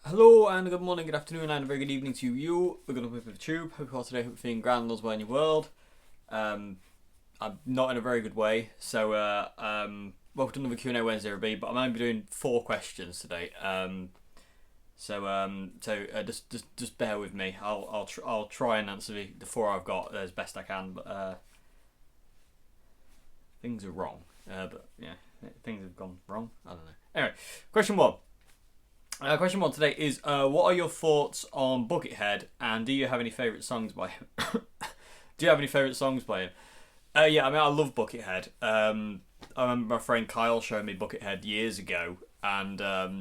Hello and good morning, good afternoon and a very good evening to you. We're going to whip the tube. Hope you're all today, hope you're feeling grand elsewhere in your world. I'm not in a very good way, so welcome to another Q&A Wednesday, everybody, but I'm going to be doing 4 questions today. Just bear with me. I'll try and answer the 4 I've got as best I can, but things are wrong. But yeah, things have gone wrong. I don't know. Anyway, question 1. Question 1 today is, what are your thoughts on Buckethead, and do you have any favourite songs by him? Do you have any favourite songs by him? Yeah, I love Buckethead. I remember my friend Kyle showing me Buckethead years ago, and I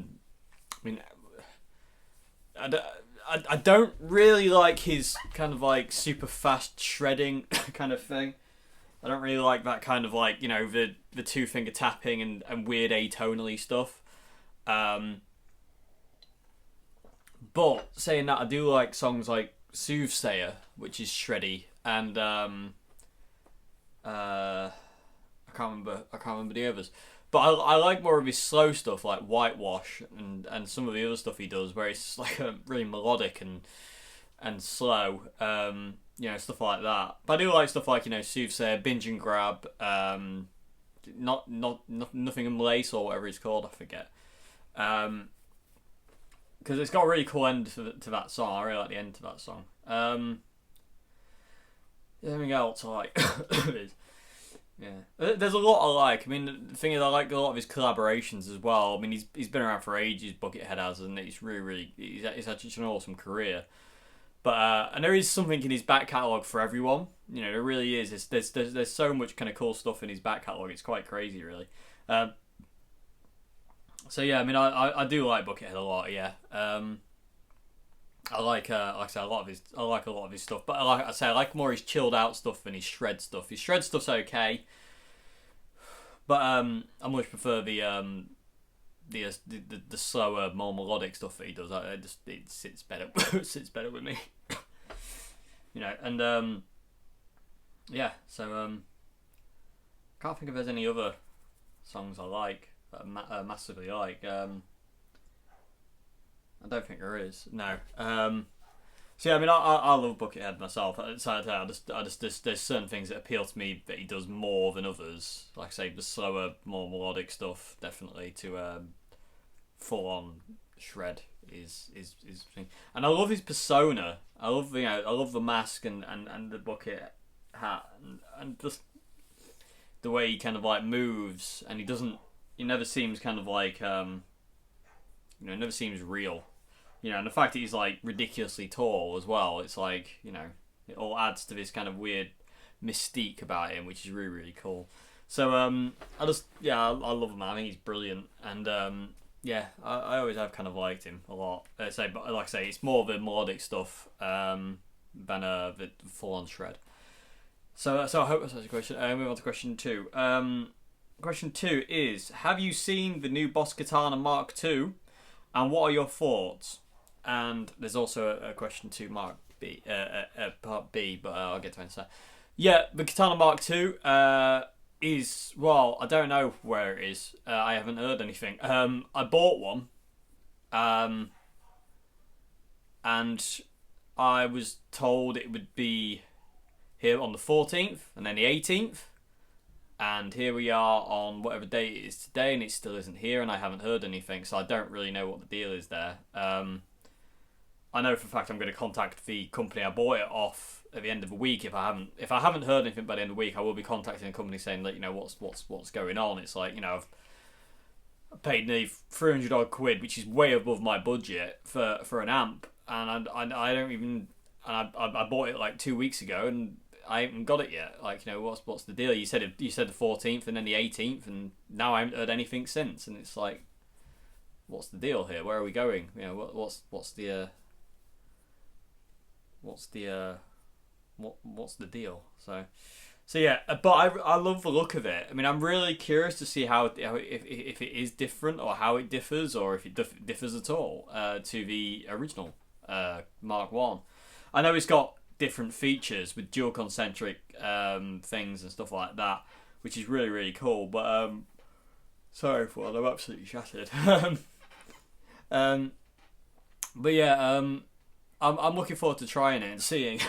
don't really like his kind of like super fast shredding kind of thing. I don't really like that kind of like, the 2-finger tapping and weird atonally stuff. But saying that, I do like songs like Soothsayer, which is shreddy, and I can't remember the others. But I like more of his slow stuff, like Whitewash, and some of the other stuff he does, where it's like really melodic and slow, stuff like that. But I do like stuff like Soothsayer, Binge and Grab, not Nothing in Lace or whatever it's called, I forget. Because it's got a really cool end to that song. I really like the end to that song. Anything else I like? Yeah, there's a lot I like. I mean, the thing is, I like a lot of his collaborations as well. I mean, he's been around for ages. Buckethead has, and it's really he's had such an awesome career. But and there is something in his back catalogue for everyone. There really is. There's so much kind of cool stuff in his back catalogue. It's quite crazy, really. So yeah, I mean, I do like Buckethead a lot. Yeah, I like I say, I like a lot of his stuff, but I like more his chilled out stuff than his shred stuff. His shred stuff's okay, but I much prefer the slower, more melodic stuff that he does. It sits better sits better with me. And yeah, so can't think if there's any other songs I like. That I massively like. I don't think there is. No. So yeah, I mean, I love Buckethead myself. So there's certain things that appeal to me that he does more than others. Like I say, the slower, more melodic stuff definitely to full on shred is thing. And I love his persona. I love the mask and the bucket hat and just the way he kind of like moves, and he never seems kind of like, it never seems real. And the fact that he's like ridiculously tall as well, it's like, it all adds to this kind of weird mystique about him, which is really, really cool. So, I love him, man. I think he's brilliant. And, I always have kind of liked him a lot. But like I say, it's more of the melodic stuff, than the full on shred. So I hope that's a question. Move on to question 2. Question 2 is, have you seen the new Boss Katana Mark II, and what are your thoughts? And there's also a question 2 Mark B, part B, but I'll get to it in a sec. Yeah, the Katana Mark II is, well, I don't know where it is. I haven't heard anything. I bought one, and I was told it would be here on the 14th, and then the 18th. And here we are on whatever date it is today, and it still isn't here, and I haven't heard anything, so I don't really know what the deal is there. I know for a fact I'm going to contact the company I bought it off at the end of the week. If I haven't heard anything by the end of the week, I will be contacting the company saying that what's going on. It's like, I've paid nearly 300 odd quid, which is way above my budget for an amp, and I don't even, and I bought it like 2 weeks ago, and I haven't got it yet. Like, what's the deal? You said the 14th and then the 18th, and now I haven't heard anything since. And it's like, what's the deal here? Where are we going? What's the deal? So yeah. But I love the look of it. I mean, I'm really curious to see how if it is different, or how it differs, or if it differs at all to the original Mark 1. I know it's got different features with dual concentric things and stuff like that, which is really, really cool. But sorry for that, I'm absolutely shattered. But yeah, I'm looking forward to trying it and seeing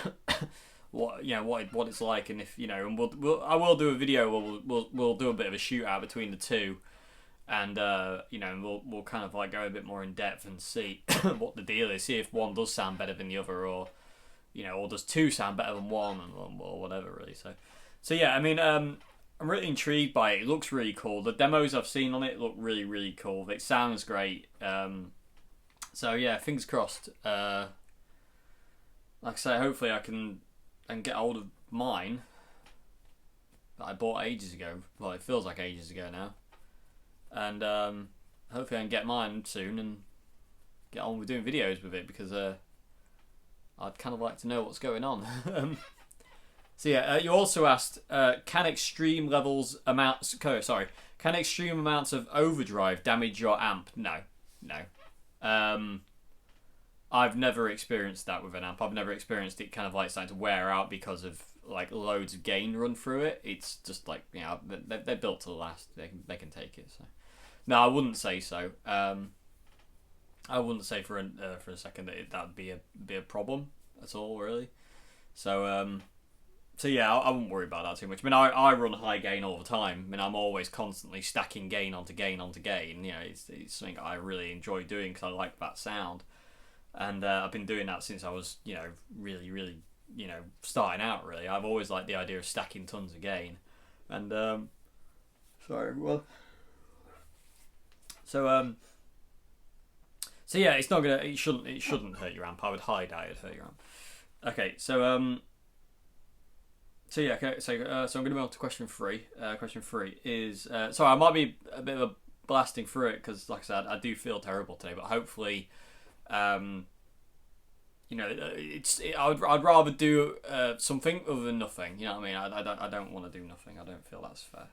what it's like, and if and I will do a video where we'll do a bit of a shootout between the two, and we'll kind of like go a bit more in depth and see what the deal is, see if one does sound better than the other, or does two sound better than one, or whatever really. So yeah, I mean, I'm really intrigued by it. It looks really cool. The demos I've seen on it look really, really cool. It sounds great. So yeah, fingers crossed. Like I say, hopefully I can get hold of mine that I bought ages ago. Well, it feels like ages ago now. And hopefully I can get mine soon and get on with doing videos with it, because I'd kind of like to know what's going on. So yeah, you also asked, can extreme amounts of overdrive damage your amp? No. I've never experienced that with an amp. I've never experienced it kind of like starting to wear out because of like loads of gain run through it. It's just like, they're built to last. They can take it. So no, I wouldn't say so. I wouldn't say for a second that would be a problem at all, really. So yeah, I wouldn't worry about that too much. I mean, I run high gain all the time. I mean, I'm always constantly stacking gain onto gain onto gain. It's something I really enjoy doing because I like that sound, and I've been doing that since I was really, really starting out. Really, I've always liked the idea of stacking tons of gain, and so yeah, it shouldn't hurt your amp. I would highly doubt it'd hurt your amp. Okay, so yeah, okay, so I'm going to move on to question 3. Question 3 is sorry, I might be a bit of a blasting through it because, like I said, I do feel terrible today. But hopefully, I'd rather do something other than nothing. You know what I mean? I don't want to do nothing. I don't feel that's fair.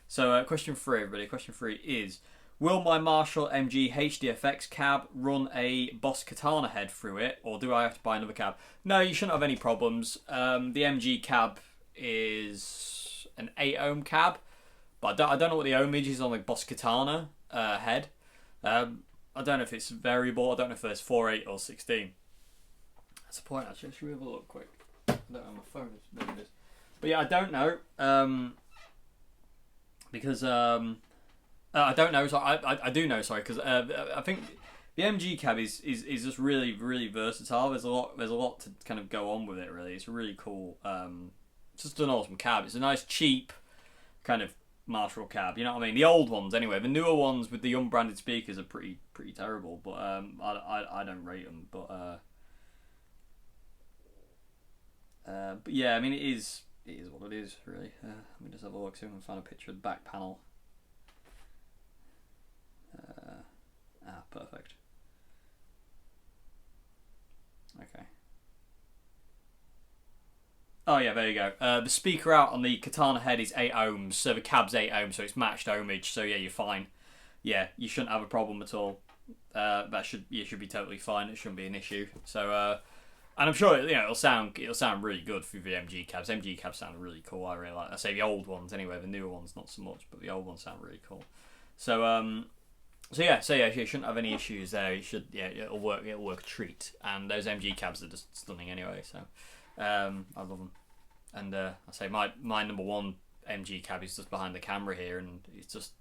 So question 3, everybody. Question 3 is: will my Marshall MG HDFX cab run a Boss Katana head through it, or do I have to buy another cab? No, you shouldn't have any problems. The MG cab is an 8 ohm cab, but I don't know what the ohmage is on the Boss Katana head. I don't know if it's variable. I don't know if there's 4, 8 or 16. That's a point, actually. Should we have a look quick? I don't know, my phone is maybe this. But yeah, I don't know. Because I don't know. So I do know. Sorry, because I think the MG cab is just really, really versatile. There's a lot to kind of go on with it. Really, it's really cool. It's just an awesome cab. It's a nice, cheap kind of Marshall cab. You know what I mean? The old ones, anyway. The newer ones with the unbranded speakers are pretty terrible. But I don't rate them. But yeah, I mean, it is what it is, really. Let me just have a look, see if I can find a picture of the back panel. Perfect. Okay. Oh yeah, there you go. The speaker out on the Katana head is 8 ohms, so the cab's 8 ohms, so it's matched ohmage. So yeah, you're fine. Yeah, you shouldn't have a problem at all. You should be totally fine. It shouldn't be an issue. So and I'm sure it'll sound really good through the MG cabs. MG cabs sound really cool. I really like. I say the old ones anyway. The newer ones not so much, but the old ones sound really cool. So yeah, you shouldn't have any issues there. It'll work a treat. And those MG cabs are just stunning anyway. So I love them. And I say my number one MG cab is just behind the camera here, and it's just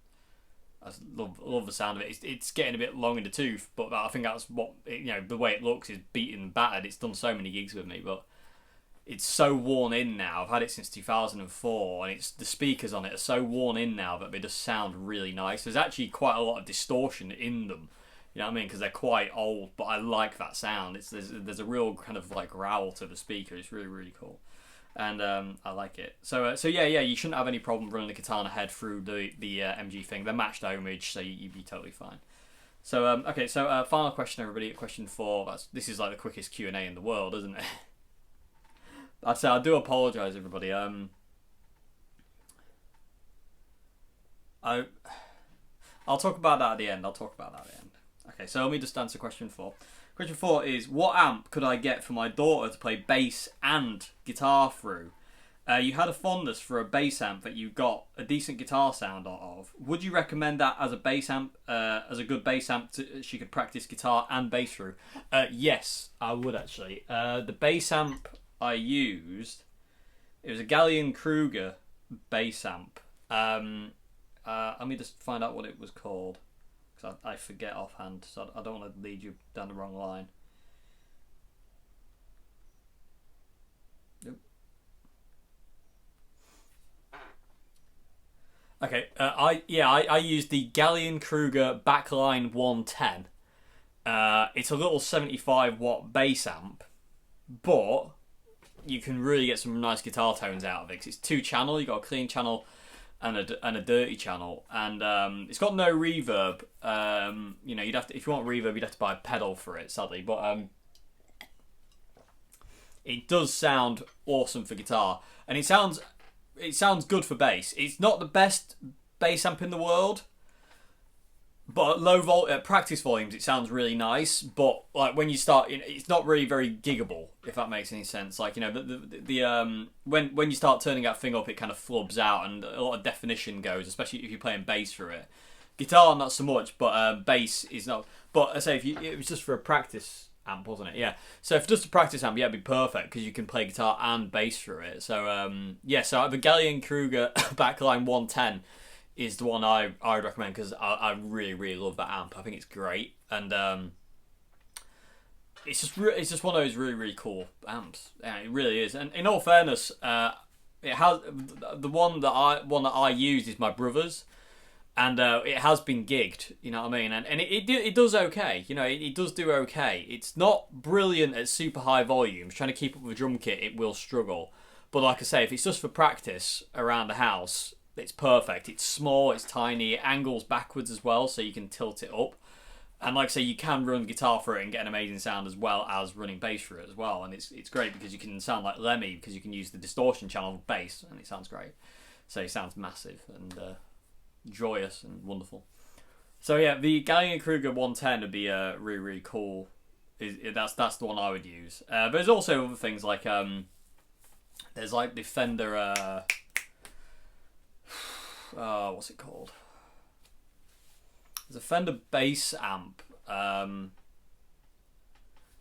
I love the sound of it. It's getting a bit long in the tooth, but I think that's what the way it looks is beaten and battered. It's done so many gigs with me, but it's so worn in now. I've had it since 2004, and the speakers on it are so worn in now that they just sound really nice. There's actually quite a lot of distortion in them, you know what I mean? Because they're quite old, but I like that sound. There's a real kind of like growl to the speaker. It's really, really cool, and I like it. So yeah, you shouldn't have any problem running the Katana head through the MG thing. They're matched ohmage, so you'd be totally fine. So okay, so final question, everybody. Question 4. This is like the quickest Q&A in the world, isn't it? I'd say I do apologise, everybody. I'll talk about that at the end. Okay, so let me just answer question 4. Question 4 is: what amp could I get for my daughter to play bass and guitar through? You had a fondness for a bass amp that you got a decent guitar sound out of. Would you recommend that as a bass amp, as a good bass amp she could practice guitar and bass through? Yes, I would actually. The bass amp I used, it was a Gallien-Kruger bass amp. Let me just find out what it was called, because I forget offhand, so I don't want to lead you down the wrong line. Okay, I used the Gallien-Kruger Backline 110. It's a little 75 watt bass amp, but you can really get some nice guitar tones out of it. 'Cause it's 2-channel. You got a clean channel and a dirty channel, and it's got no reverb. You'd have to, if you want reverb, you'd have to buy a pedal for it, sadly. But it does sound awesome for guitar, and it sounds good for bass. It's not the best bass amp in the world, but at practice volumes it sounds really nice. But like when you start, it's not really very giggable, if that makes any sense. Like when you start turning that thing up, it kind of flubs out, and a lot of definition goes, especially if you're playing bass through it. Guitar not so much, but bass is not. But I say it was just for a practice amp, wasn't it? Yeah. So if just a practice amp, it'd be perfect because you can play guitar and bass through it. So so the Gallien-Kruger Backline 110 is the one I would recommend, because I really, really love that amp. I think it's great, and it's just one of those really, really cool amps. Yeah, it really is. And in all fairness, it has the one that I used is my brother's. And it has been gigged, you know what I mean? And it does okay, it does do okay. It's not brilliant at super high volumes. Trying to keep up with a drum kit, it will struggle. But like I say, if it's just for practice around the house, it's perfect. It's small, it's tiny, it angles backwards as well, so you can tilt it up. And like I say, you can run guitar through it and get an amazing sound, as well as running bass through it as well. And it's great because you can sound like Lemmy, because you can use the distortion channel of bass, and it sounds great. So it sounds massive and joyous and wonderful. So yeah, the Gallien-Kruger 110 would be really, really cool. That's the one I would use. But there's also other things like there's like the Fender what's it called? There's a Fender bass amp. I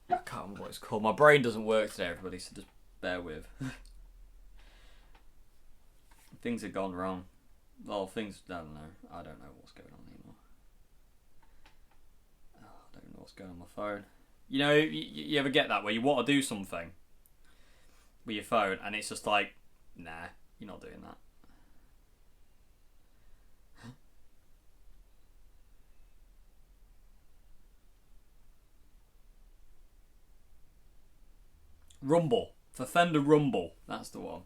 can't remember what it's called. My brain doesn't work today, everybody, so just bear with. Things have gone wrong. Well, I don't know. I don't know what's going on anymore. I don't know what's going on my phone. You ever get that where you want to do something with your phone and it's just like, nah, you're not doing that. Rumble. For Fender Rumble, that's the one.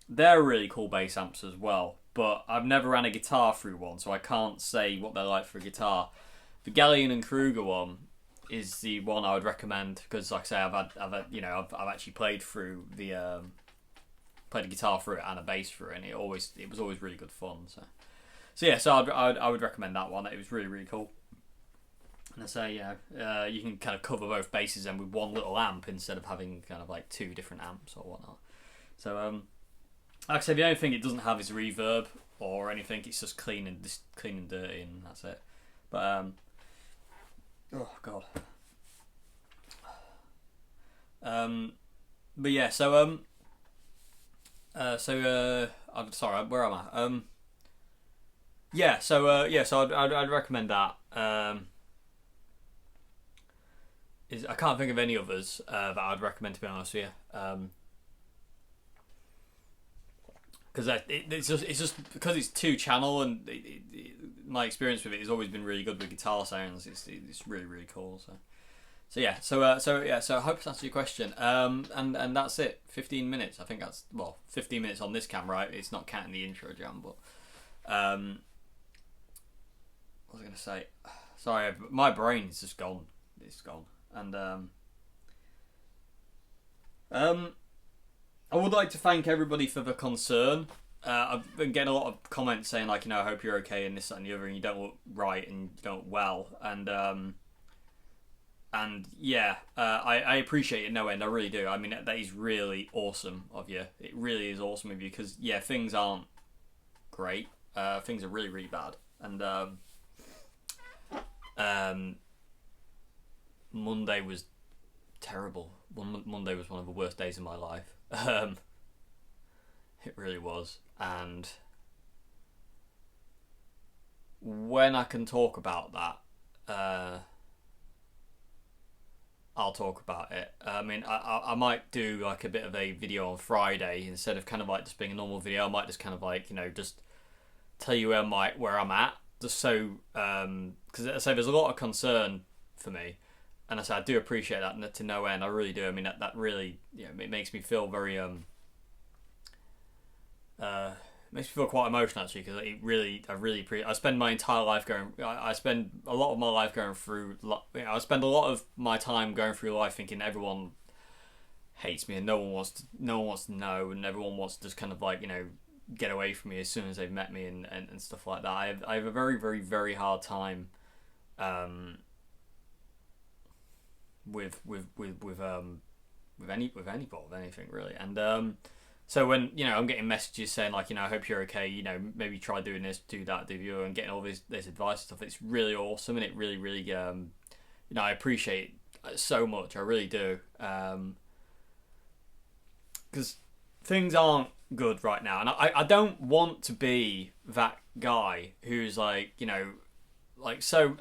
They're really cool bass amps as well, but I've never ran a guitar through one, so I can't say what they're like for a guitar. The Gallien-Kruger one is the one I would recommend, because, like I say, I've actually played through played a guitar through it and a bass through it, and it was always really good fun. So I would recommend that one. It was really, really cool. And I say, you can kind of cover both bases then with one little amp instead of having kind of like 2 different amps or whatnot. So like I said, the only thing it doesn't have is reverb or anything. It's just clean and dirty, and that's it. But oh god. But yeah, I'm sorry, where am I? So I'd recommend that. I can't think of any others that I'd recommend, to be honest with you. Because it's just because it's 2-channel, and my experience with it has always been really good with guitar sounds. It's really, really cool. So I hope that's answered your question. And that's it. 15 minutes. I think that's 15 minutes on this cam, right? It's not counting the intro jam, but what was I going to say? Sorry, my brain is just gone. It's gone. And I would like to thank everybody for the concern. I've been getting a lot of comments saying, like, I hope you're okay and this, that, and the other, and you don't look right and you don't look well. And And yeah, I appreciate it no end. I really do. I mean, that is really awesome of you. It really is awesome of you because yeah, things aren't great. Things are really really bad. And um, Monday was terrible. Monday was one of the worst days of my life. It really was. And when I can talk about that, I'll talk about it. I mean, I might do like a bit of a video on Friday instead of kind of like just being a normal video. I might just kind of like, you know, just tell you where I'm at, just so because I say there's a lot of concern for me, and I say I do appreciate that to no end. I really do. I mean, that really, you know, it makes me feel very makes me feel quite emotional actually, because I spend my entire life I spend a lot of my life going through, you know, I spend a lot of my time going through life thinking everyone hates me and no one wants to know, and everyone wants to just kind of like, you know, get away from me as soon as they've met me and stuff like that. I have a very very very hard time with anything really. And so when, you know, I'm getting messages saying like, you know, I hope you're okay, you know, maybe try doing this, do that, do the other, and getting all this advice and stuff, it's really awesome, and it really really you know, I appreciate it so much. I really do, because things aren't good right now, and I don't want to be that guy who's like, you know, like, so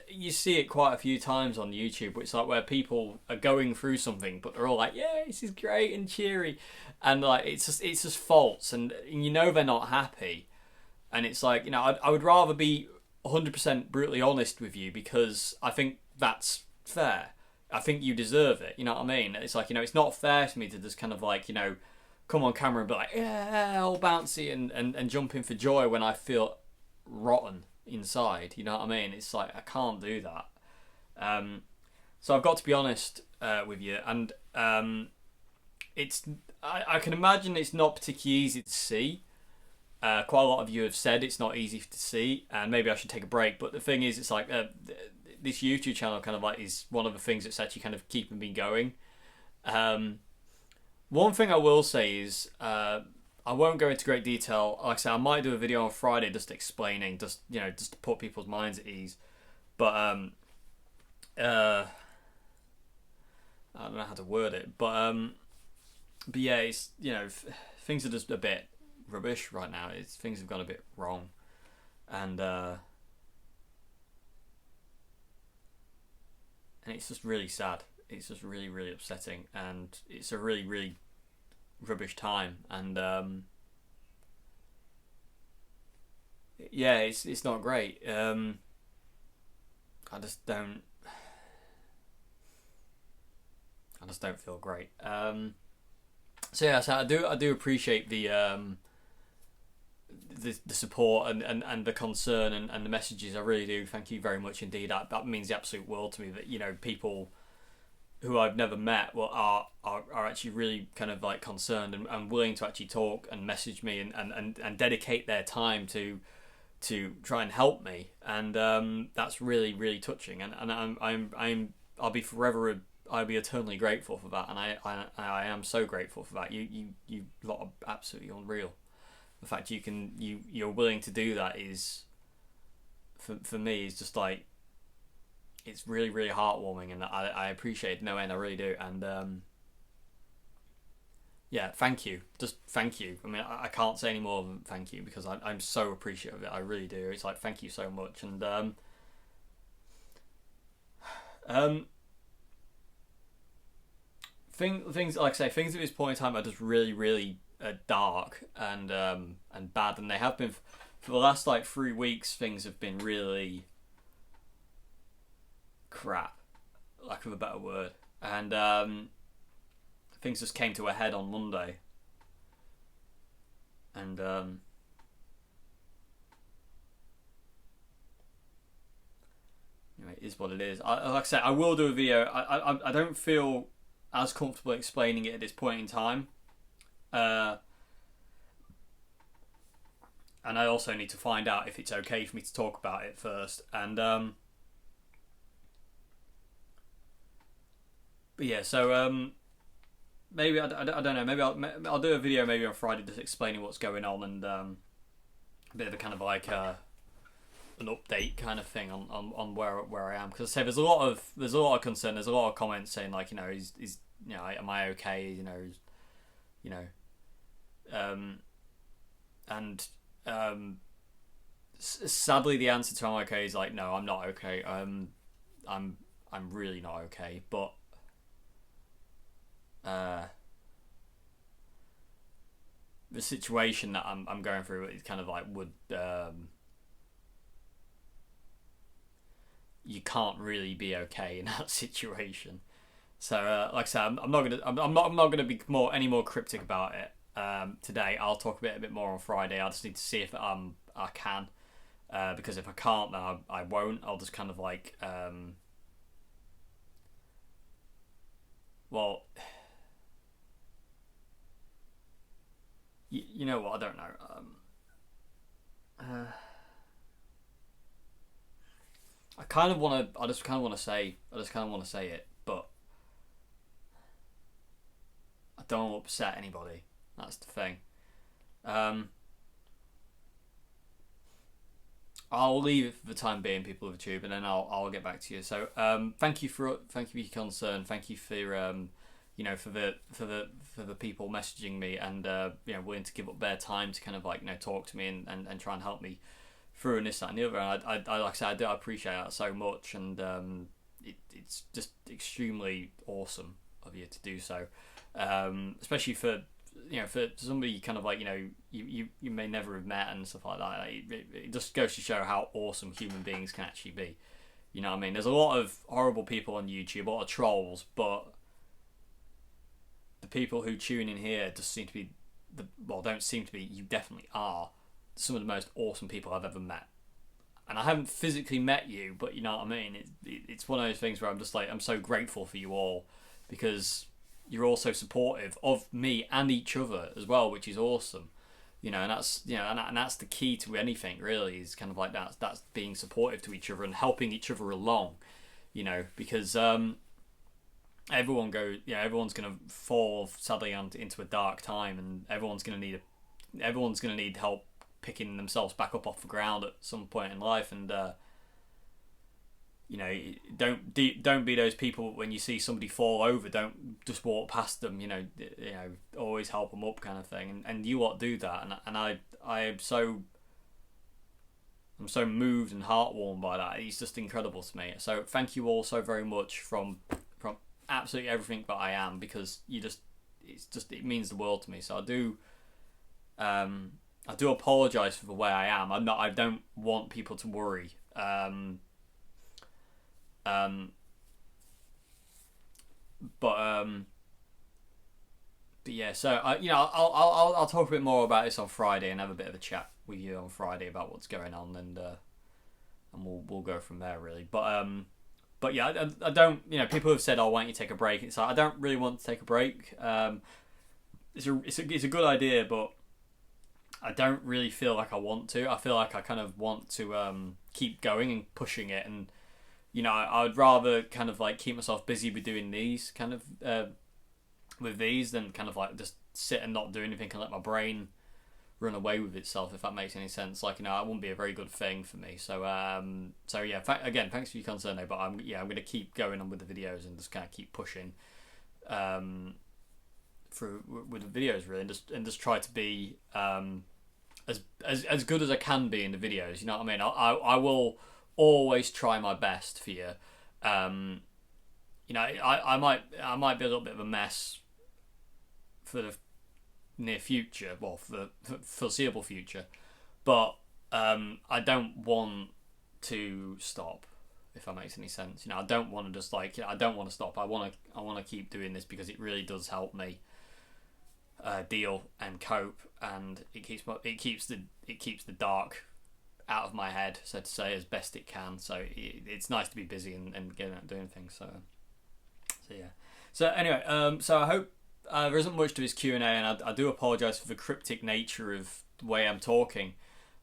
you see it quite a few times on YouTube. It's like where people are going through something, but they're all like, "Yeah, this is great and cheery," and like it's just false, and you know they're not happy. And it's like, you know, I would rather be 100% brutally honest with you, because I think that's fair. I think you deserve it. You know what I mean? It's like, you know, it's not fair for me to just kind of like, you know, come on camera and be like, yeah, all bouncy and jumping for joy when I feel rotten inside. You know what I mean? It's like, I can't do that. So I've got to be honest with you, and I can imagine it's not particularly easy to see. Quite a lot of you have said it's not easy to see, and maybe I should take a break. But the thing is, it's like this YouTube channel kind of like is one of the things that's actually kind of keeping me going. One thing I will say is, I won't go into great detail. Like I said, I might do a video on Friday just explaining, just, you know, just to put people's minds at ease. But I don't know how to word it. But yeah, it's, you know, things are just a bit rubbish right now. Things have gone a bit wrong, and it's just really sad. It's just really really upsetting, and it's a really really rubbish time. And yeah, it's not great. I just don't feel great. So yeah, so I do appreciate the support and the concern and the messages. I really do. Thank you very much indeed. That means the absolute world to me, that, you know, people who I've never met are actually really kind of like concerned and willing to actually talk and message me and dedicate their time to try and help me. And that's really really touching, and I'll be eternally grateful for that, and I am so grateful for that. You lot are absolutely unreal. The fact you're willing to do that is, for me, is just like, it's really really heartwarming, and I appreciate it no end. I really do. And yeah, thank you. Just thank you. I mean, I can't say any more than thank you, because I'm so appreciative of it. I really do. It's like, thank you so much. And things, like I say, things at this point in time are just really really dark and bad, and they have been for the last like 3 weeks. Things have been really crap, lack of a better word, and things just came to a head on Monday, and anyway, it is what it is. Like I said, I will do a video. I don't feel as comfortable explaining it at this point in time, and I also need to find out if it's okay for me to talk about it first. And but yeah, so maybe I don't know. Maybe I'll do a video maybe on Friday just explaining what's going on and a bit of a kind of like an update kind of thing on where I am, because I say there's a lot of concern. There's a lot of comments saying like, you know, he's you know, am I okay? You know, and sadly the answer to I'm okay is like, no, I'm not okay. I'm really not okay, but the situation that I'm going through is kind of like would you can't really be okay in that situation. So like I said, I'm not gonna be any more cryptic about it today. I'll talk a bit more on Friday. I just need to see if I can, because if I can't, then I won't. I'll just kind of like well, you know what? I don't know. I just kind of want to say it, but I don't want to upset anybody. That's the thing. I'll leave it for the time being, people of YouTube, and then I'll get back to you. So thank you for your concern. Thank you for you know, for the people messaging me and you know, willing to give up their time to kind of like, you know, talk to me and try and help me through and this, that and the other. And I like I said, I appreciate that so much, and it's just extremely awesome of you to do so, especially for, you know, for somebody kind of like, you know, you may never have met and stuff like that. It just goes to show how awesome human beings can actually be. You know what I mean? There's a lot of horrible people on YouTube, a lot of trolls, but the people who tune in here just seem to be don't seem to be, you definitely are some of the most awesome people I've ever met. And I haven't physically met you, but you know what I mean? It's one of those things where I'm just like, I'm so grateful for you all, because you're all so supportive of me and each other as well, which is awesome. You know, and that's, you know, and that's the key to anything really, is kind of like that's being supportive to each other and helping each other along. You know, because everyone's gonna fall sadly into a dark time, and everyone's gonna need help picking themselves back up off the ground at some point in life. And you know, don't be those people when you see somebody fall over, don't just walk past them. You know, always help them up, kind of thing. And you lot do that, and I'm so moved and heartwarmed by that. It's just incredible to me. So thank you all so very much from absolutely everything that I am, because it means the world to me. So I do apologise for the way I am. I don't want people to worry. But yeah. So I'll talk a bit more about this on Friday and have a bit of a chat with you on Friday about what's going on, and we'll go from there really. But yeah, I don't. You know, people have said, "Oh, why don't you take a break?" It's like, I don't really want to take a break. It's a good idea, but I don't really feel like I want to. I feel like I kind of want to keep going and pushing it, and you know, I would rather kind of like keep myself busy with doing these kind of with these than kind of like just sit and not do anything and let my brain run away with itself, if that makes any sense. Like, you know, that wouldn't be a very good thing for me. So yeah, again, thanks for your concern though, but I'm going to keep going on with the videos and just kind of keep pushing through with the videos really, and just try to be as good as I can be in the videos. You know what I mean? I will always try my best for you. You know, I might be a little bit of a mess for the near future, well, for the foreseeable future, but I don't want to stop, if that makes any sense. You know, I don't want to just like, you know, I don't want to stop. I want to keep doing this because it really does help me deal and cope, and it keeps the dark out of my head, so to say, as best it can. So it's nice to be busy and getting out doing things. So yeah. So anyway, so I hope there isn't much to his Q&A, and I do apologise for the cryptic nature of the way I'm talking.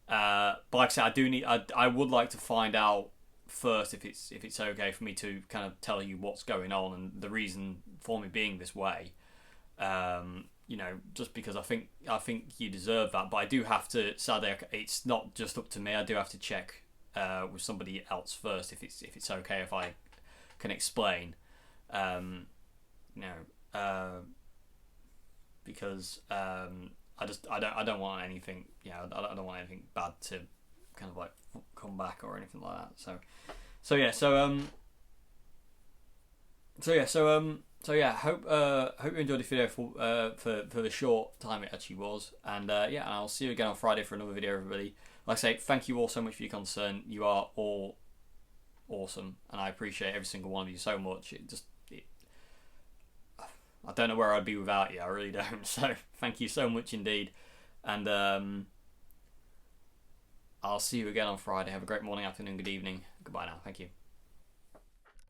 But like I said, I would like to find out first if it's okay for me to kind of tell you what's going on and the reason for me being this way. You know, just because I think you deserve that, but I do have to. Sadly, it's not just up to me. I do have to check with somebody else first if it's okay if I can explain. You know, because I don't want anything. Yeah, I don't want anything bad to kind of like come back or anything like that. So yeah, hope you enjoyed the video for the short time it actually was, and yeah, and I'll see you again on Friday for another video, everybody. Like I say, thank you all so much for your concern. You are all awesome, and I appreciate every single one of you so much. I don't know where I'd be without you. I really don't. So thank you so much indeed, and I'll see you again on Friday. Have a great morning, afternoon, good evening. Goodbye now. Thank you.